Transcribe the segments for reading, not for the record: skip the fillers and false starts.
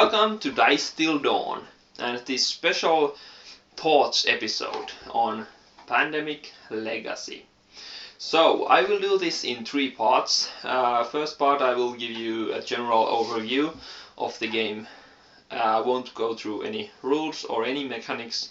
Welcome to DiceTillDawn and this special thoughts episode on Pandemic Legacy. So I will do this in three parts. First part I will give you a general overview of the game. I won't go through any rules or any mechanics,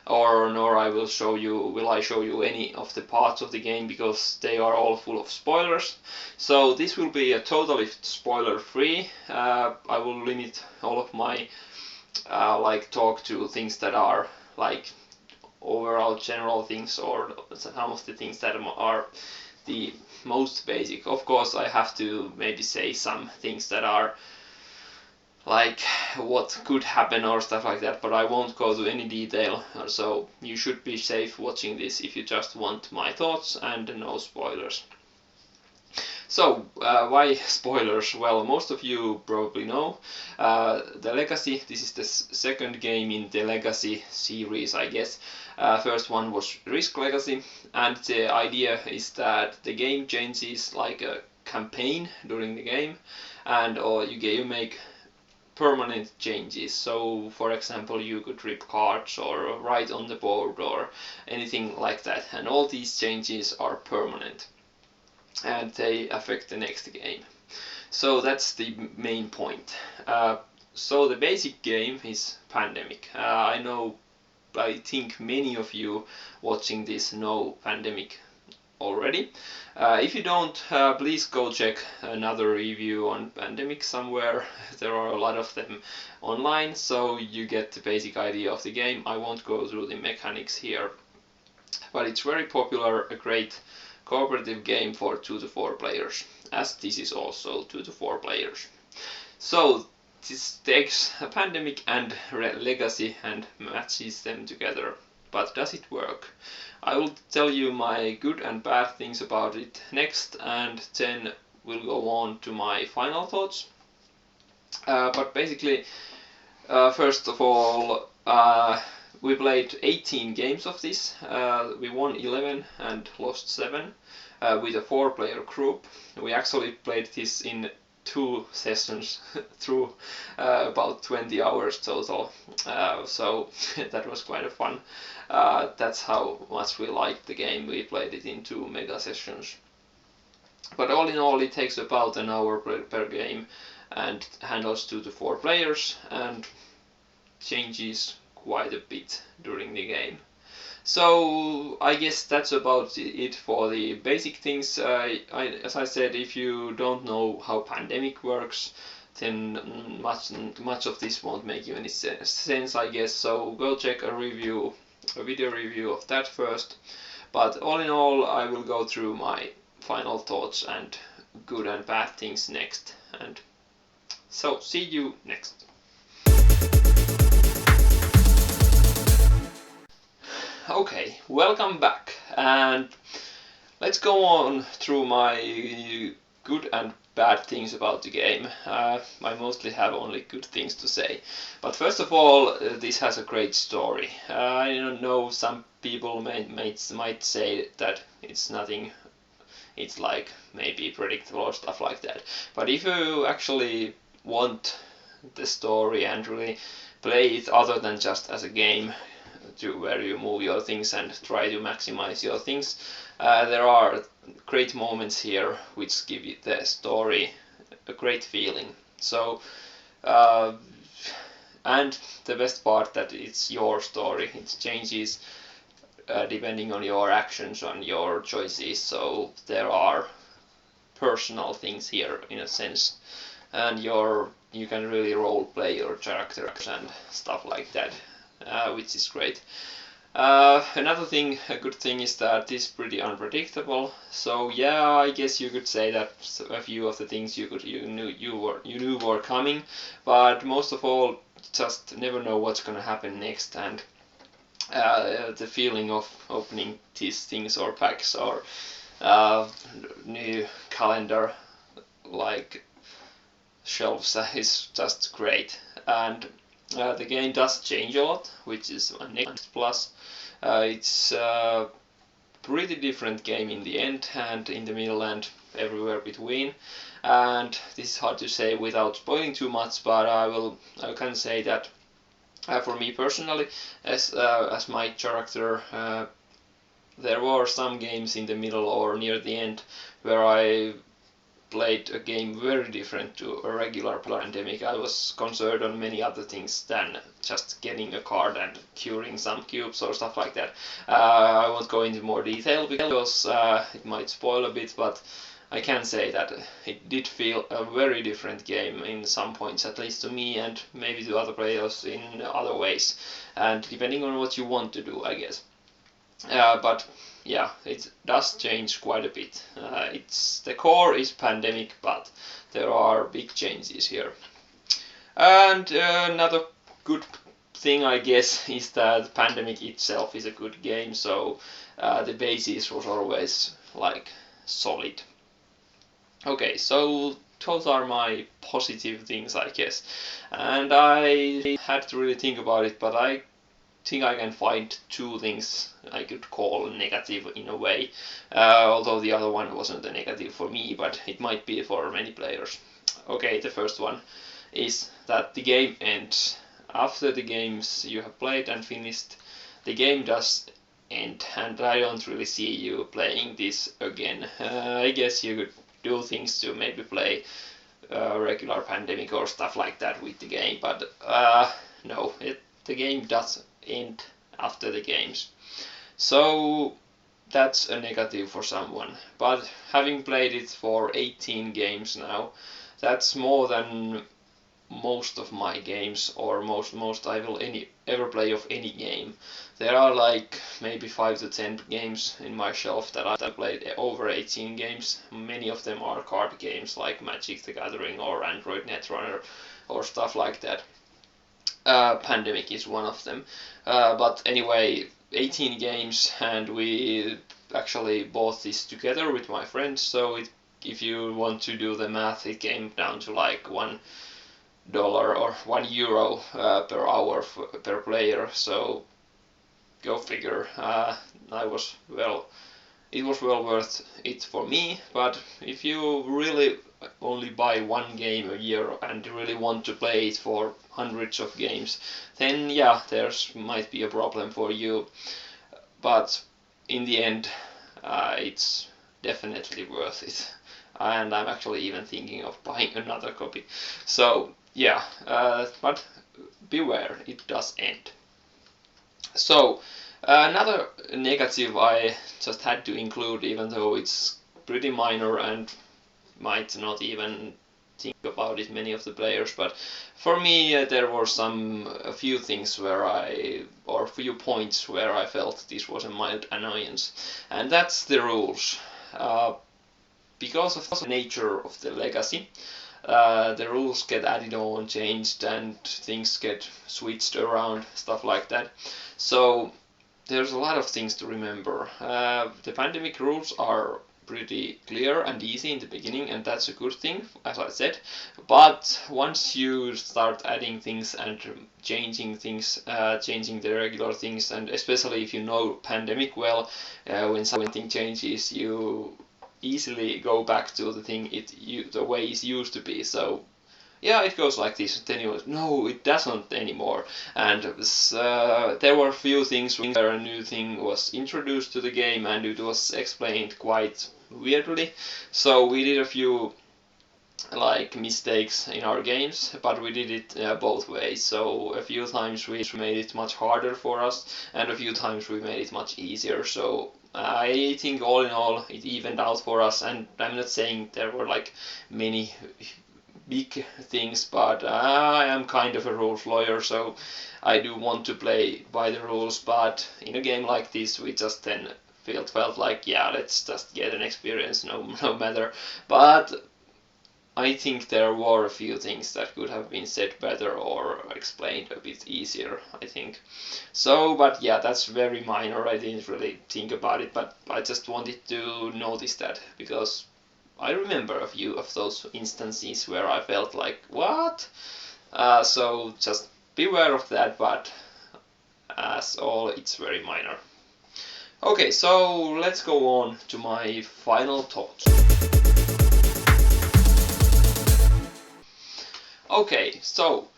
nor I will show you any of the parts of the game because they are all full of spoilers. So this will be a totally spoiler free. I will limit all of my talk to things that are like overall general things or some of the things that are the most basic. Of course I have to maybe say some things that are like what could happen or stuff like that, but I won't go to any detail, so you should be safe watching this if you just want my thoughts and no spoilers. So, why spoilers? Well, most of you probably know the Legacy. This is the second game in the Legacy series, I guess. First one was Risk Legacy, and the idea is that the game changes like a campaign during the game, and you make permanent changes. So for example you could rip cards or write on the board or anything like that, and all these changes are permanent and they affect the next game. So that's the main point. So the basic game is Pandemic. I think many of you watching this know Pandemic already. If you don't, please go check another review on Pandemic somewhere. There are a lot of them online, so you get the basic idea of the game. I won't go through the mechanics here, but it's very popular, a great cooperative game for 2 to 4 players, as this is also 2 to 4 players. So this takes a Pandemic and Legacy and matches them together. But does it work? I will tell you my good and bad things about it next, and then we'll go on to my final thoughts. But basically, first of all, we played 18 games of this. We won 11 and lost 7 with a 4-player group. We actually played this in 2 sessions through about 20 hours total, so that was quite fun. That's how much we liked the game. We played it in 2 mega sessions, but all in all it takes about an hour per game and handles 2 to 4 players and changes quite a bit during the game. So I guess that's about it for the basic things. As I said, if you don't know how Pandemic works, then much of this won't make you any sense, I guess. So go check a video review of that first. But all in all, I will go through my final thoughts and good and bad things next. And so see you next. Okay, welcome back, and let's go on through my good and bad things about the game. I mostly have only good things to say, but first of all, this has a great story. I don't know, some people might say that it's nothing, it's like maybe predictable or stuff like that, but if you actually want the story and really play it other than just as a game, where you move your things and try to maximize your things, there are great moments here which give you the story a great feeling. So and the best part that it's your story, it changes depending on your actions, on your choices, so there are personal things here in a sense, and you can really role play your characters and stuff like that. Which is great. Another thing, a good thing, is that it's pretty unpredictable. So yeah, I guess you could say that a few of the things you knew were coming, but most of all, just never know what's gonna happen next. And the feeling of opening these things or packs or new calendar like shelves is just great. And the game does change a lot, which is a next plus. It's a pretty different game in the end and in the middle, and everywhere between. And this is hard to say without spoiling too much, but I can say that for me personally, as my character, there were some games in the middle or near the end where I played a game very different to a regular Pandemic. I was concerned on many other things than just getting a card and curing some cubes or stuff like that. I won't go into more detail because it might spoil a bit, but I can say that it did feel a very different game in some points, at least to me, and maybe to other players in other ways, and depending on what you want to do, I guess. But yeah, it does change quite a bit. The core is Pandemic, but there are big changes here. And another good thing, I guess, is that Pandemic itself is a good game, so the basis was always like solid. Okay, so those are my positive things, I guess, and I had to really think about it, but I think I can find two things I could call negative in a way, although the other one wasn't a negative for me, but it might be for many players. Okay, the first one is that the game ends. After the games you have played and finished, the game does end, and I don't really see you playing this again. I guess you could do things to maybe play regular Pandemic or stuff like that with the game, but no, the game does end after the games. So that's a negative for someone. But having played it for 18 games now, that's more than most of my games, or most I will ever play of any game. There are like maybe 5 to 10 games in my shelf that I played over 18 games. Many of them are card games like Magic the Gathering or Android Netrunner or stuff like that. Pandemic is one of them. But anyway, 18 games, and we actually bought this together with my friends, so if you want to do the math, it came down to like $1 or €1 per hour per player, so go figure. It was well worth it for me, but if you really only buy one game a year and really want to play it for hundreds of games, then yeah, there's might be a problem for you, but in the end it's definitely worth it, and I'm actually even thinking of buying another copy. So yeah, but beware, it does end. So another negative I just had to include, even though it's pretty minor and might not even think about it many of the players, but for me there were a few things or a few points where I felt this was a mild annoyance, and that's the rules. Because of the nature of the legacy, the rules get added on, changed, and things get switched around, stuff like that. So there's a lot of things to remember. The Pandemic rules are pretty clear and easy in the beginning, and that's a good thing, as I said. But once you start adding things and changing things, changing the regular things, and especially if you know Pandemic well, when something changes, you easily go back to the thing the way it used to be. So yeah, it goes like this. Then you no, it doesn't anymore. And there were a few things where a new thing was introduced to the game, and it was explained quite weirdly. So we did a few like mistakes in our games, but we did it both ways. So a few times we made it much harder for us, and a few times we made it much easier. So I think all in all it evened out for us, and I'm not saying there were like many big things, but I am kind of a rules lawyer, so I do want to play by the rules, but in a game like this we just then felt like, yeah, let's just get an experience no matter. But I think there were a few things that could have been said better or explained a bit easier, I think. So, but yeah, that's very minor. I didn't really think about it, but I just wanted to notice that, because I remember a few of those instances where I felt like, what? So just beware of that, but as all, it's very minor. Okay, so let's go on to my final thoughts. Okay, so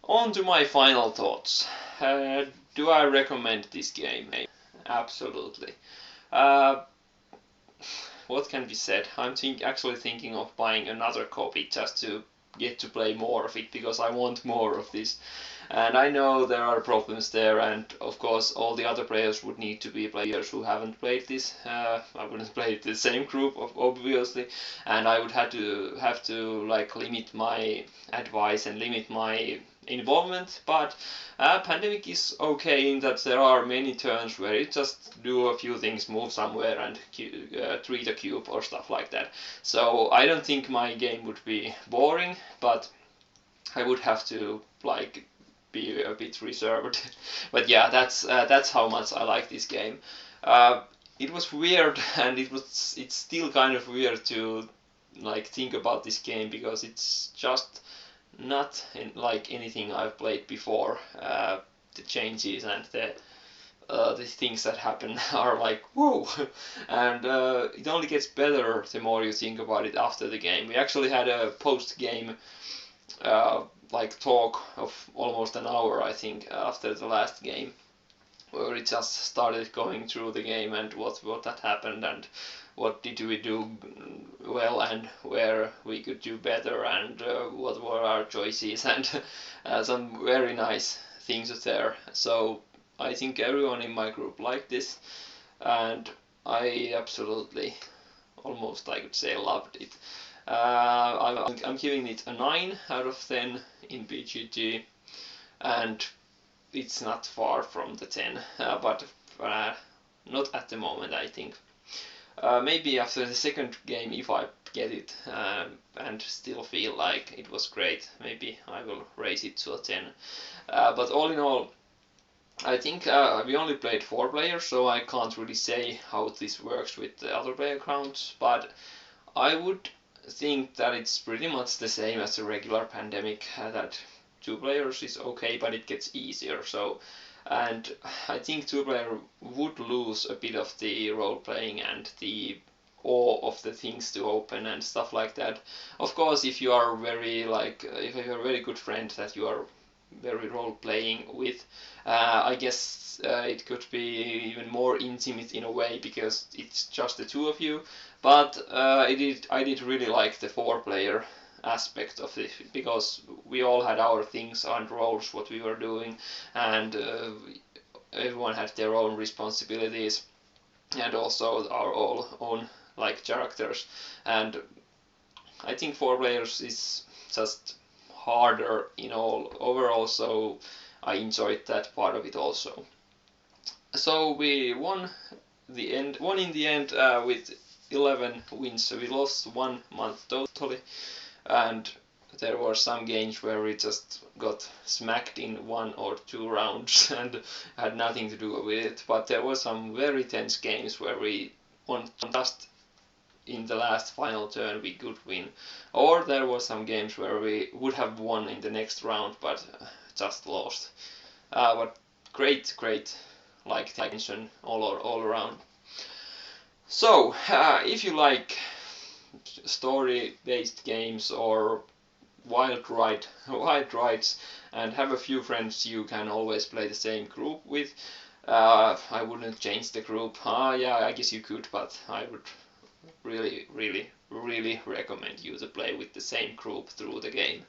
on to my final thoughts. Do I recommend this game? Absolutely. Uh, what can be said? I'm actually thinking of buying another copy just to get to play more of it because I want more of this. And I know there are problems there, and of course all the other players would need to be players who haven't played this. I wouldn't play the same group, obviously, and I would have to like limit my advice and limit my involvement. But Pandemic is okay in that there are many turns where you just do a few things, move somewhere and treat a cube or stuff like that. So I don't think my game would be boring, but I would have to like be a bit reserved. But yeah, that's how much I like this game. Uh, it was weird, and it's still kind of weird to like think about this game because it's just not like anything I've played before. The changes and the things that happen are like whoa, and it only gets better the more you think about it after the game. We actually had a post-game like talk of almost an hour, I think, after the last game, where it just started going through the game and what that happened and what did we do well and where we could do better and what were our choices and some very nice things there. So I think everyone in my group liked this, and I absolutely, almost I could say, loved it. I'm giving it a 9 out of 10 in BGG, and it's not far from the 10, but not at the moment, I think. Maybe after the second game, if I get it and still feel like it was great, maybe I will raise it to a 10. But all in all, I think we only played 4 players, so I can't really say how this works with the other player counts, but I would think that it's pretty much the same as a regular Pandemic, that 2 players is okay, but it gets easier. So, and I think 2 player would lose a bit of the role playing and the awe of the things to open and stuff like that. Of course, if you are very like if you're a very good friend that you are very role playing with, I guess it could be even more intimate in a way because it's just the 2 of you. But I did really like the 4 player aspect of it because we all had our things and roles what we were doing, and everyone had their own responsibilities and also our own like characters, and I think 4 players is just harder in all overall, so I enjoyed that part of it also. So we won in the end with 11 wins. So we lost 1 month totally, and there were some games where we just got smacked in 1 or 2 rounds and had nothing to do with it. But there were some very tense games where we won just in the last final turn we could win, or there were some games where we would have won in the next round but just lost. But great like tension all around. So if you like story-based games or wild rides and have a few friends you can always play the same group with, I wouldn't change the group. Yeah, I guess you could, but I would really recommend you to play with the same group through the game,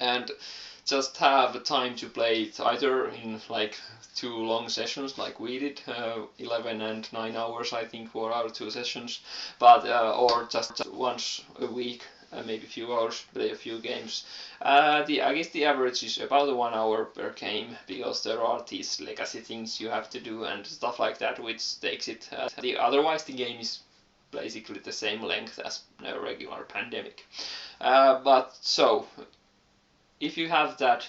and just have time to play it either in like 2 long sessions like we did, 11 and 9 hours I think for our 2 sessions, but or just once a week, maybe a few hours, play a few games. I guess the average is about 1 hour per game because there are these legacy things you have to do and stuff like that, which takes it. Otherwise the game is basically the same length as a regular Pandemic. But so, if you have that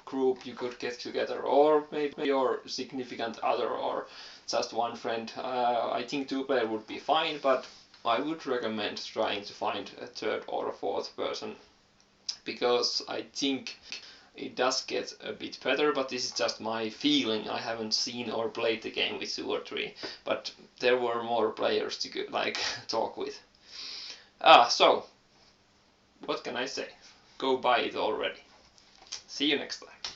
group you could get together, or maybe your significant other or just one friend, I think 2 player would be fine, but I would recommend trying to find a 3rd or a 4th person, because I think it does get a bit better, but this is just my feeling. I haven't seen or played the game with 2 or 3, but there were more players to like talk with. So what can I say? Go buy it already. See you next time.